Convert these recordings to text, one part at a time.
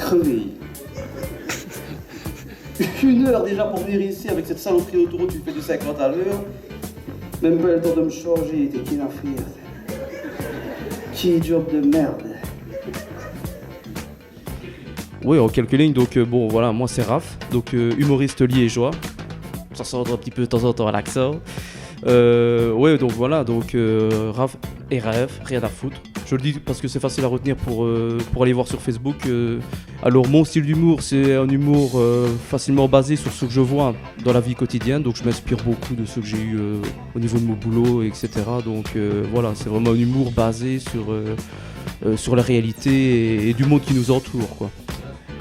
crevé. 1 heure déjà pour venir ici avec cette saloperie d'autoroute, tu fais du 50 à l'heure. Même pas le temps de me changer, t'es qui l'affaire. Qui job de merde. Oui, en quelques lignes, donc bon voilà, moi c'est Raph, donc humoriste liégeois. Ça sort un petit peu de temps en temps à l'accent. Ouais, donc voilà, donc Raph et RAF, rien à foutre. Je le dis parce que c'est facile à retenir pour aller voir sur Facebook. Alors mon style d'humour, c'est un humour facilement basé sur ce que je vois dans la vie quotidienne. Donc je m'inspire beaucoup de ce que j'ai eu au niveau de mon boulot, etc. Donc voilà, c'est vraiment un humour basé sur la réalité et du monde qui nous entoure, quoi.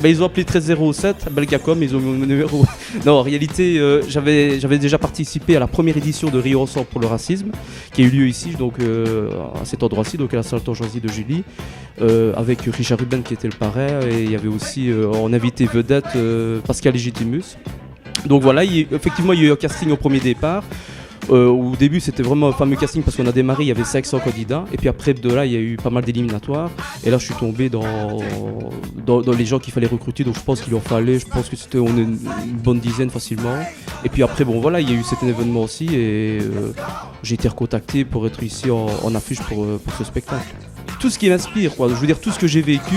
Bah, ils ont appelé 1307, Belgacom, ils ont mis mon numéro. Non, en réalité, j'avais déjà participé à la première édition de Rio Ensemble pour le racisme, qui a eu lieu ici, donc à cet endroit-ci, donc à la salle Tangency de Julie, avec Richard Ruben qui était le parrain, et il y avait aussi en invité vedette Pascal Legitimus. Donc voilà, effectivement, il y a eu un casting au premier départ. Au début c'était vraiment un fameux casting parce qu'on a démarré, il y avait 500 candidats et puis après de là il y a eu pas mal d'éliminatoires et là je suis tombé dans les gens qu'il fallait recruter, donc je pense qu'il en fallait, je pense que c'était on est une bonne dizaine facilement et puis après bon voilà il y a eu cet événement aussi et j'ai été recontacté pour être ici en affiche pour ce spectacle. Tout ce qui m'inspire quoi, je veux dire tout ce que j'ai vécu.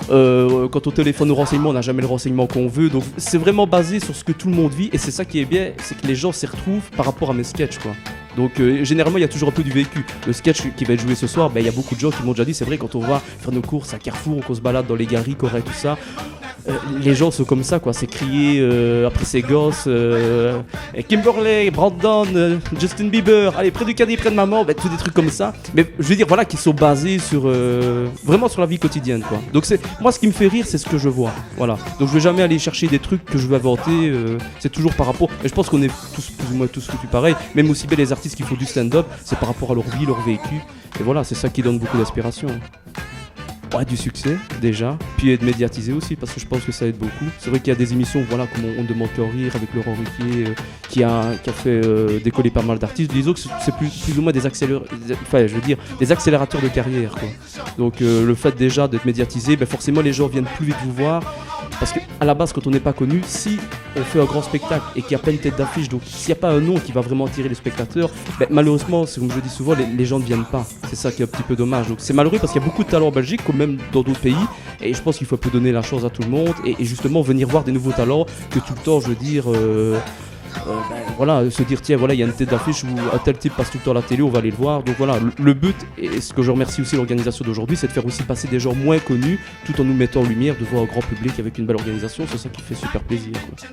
Quand on téléphone au renseignement, on n'a jamais le renseignement qu'on veut. Donc c'est vraiment basé sur ce que tout le monde vit. Et c'est ça qui est bien, c'est que les gens s'y retrouvent par rapport à mes sketchs, quoi. Donc généralement il y a toujours un peu du vécu. Le sketch qui va être joué ce soir, il y a beaucoup de gens qui m'ont déjà dit, c'est vrai quand on va faire nos courses à Carrefour, qu'on se balade dans les galeries, Corée, tout ça. Les gens sont comme ça quoi, c'est crier après ses gosses Kimberley, Brandon, Justin Bieber, allez près du cadet, près de maman, tous des trucs comme ça. Mais je veux dire voilà, qui sont basés sur vraiment sur la vie quotidienne quoi. Donc c'est moi ce qui me fait rire c'est ce que je vois. Voilà. Donc je vais jamais aller chercher des trucs que je vais inventer, c'est toujours par rapport. Et je pense qu'on est tous plus ou moins tous foutus pareil, même aussi bien les artistes qui font du stand-up, c'est par rapport à leur vie, leur vécu. Et voilà, c'est ça qui donne beaucoup d'inspiration. Ouais, du succès déjà, puis être médiatisé aussi parce que je pense que ça aide beaucoup. C'est vrai qu'il y a des émissions voilà, comme On ne demande qu'à en rire avec Laurent Ruquier qui a fait décoller pas mal d'artistes. Disons que c'est plus ou moins des accélérateurs de carrière quoi. Donc le fait déjà d'être médiatisé, forcément les gens viennent plus vite vous voir parce qu'à la base quand on n'est pas connu, si on fait un grand spectacle et qu'il n'y a pas une tête d'affiche, donc s'il n'y a pas un nom qui va vraiment attirer les spectateurs, malheureusement, c'est comme je dis souvent, les gens ne viennent pas. C'est ça qui est un petit peu dommage. Donc c'est malheureux parce qu'il y a beaucoup de talents en Belgique, comme même dans d'autres pays, et je pense qu'il faut un peu donner la chance à tout le monde et justement venir voir des nouveaux talents que tout le temps, je veux dire, voilà, se dire tiens voilà il y a une tête d'affiche où un tel type passe tout le temps à la télé, on va aller le voir. Donc voilà, le but, et ce que je remercie aussi l'organisation d'aujourd'hui, c'est de faire aussi passer des gens moins connus tout en nous mettant en lumière devant un grand public avec une belle organisation. C'est ça qui fait super plaisir quoi.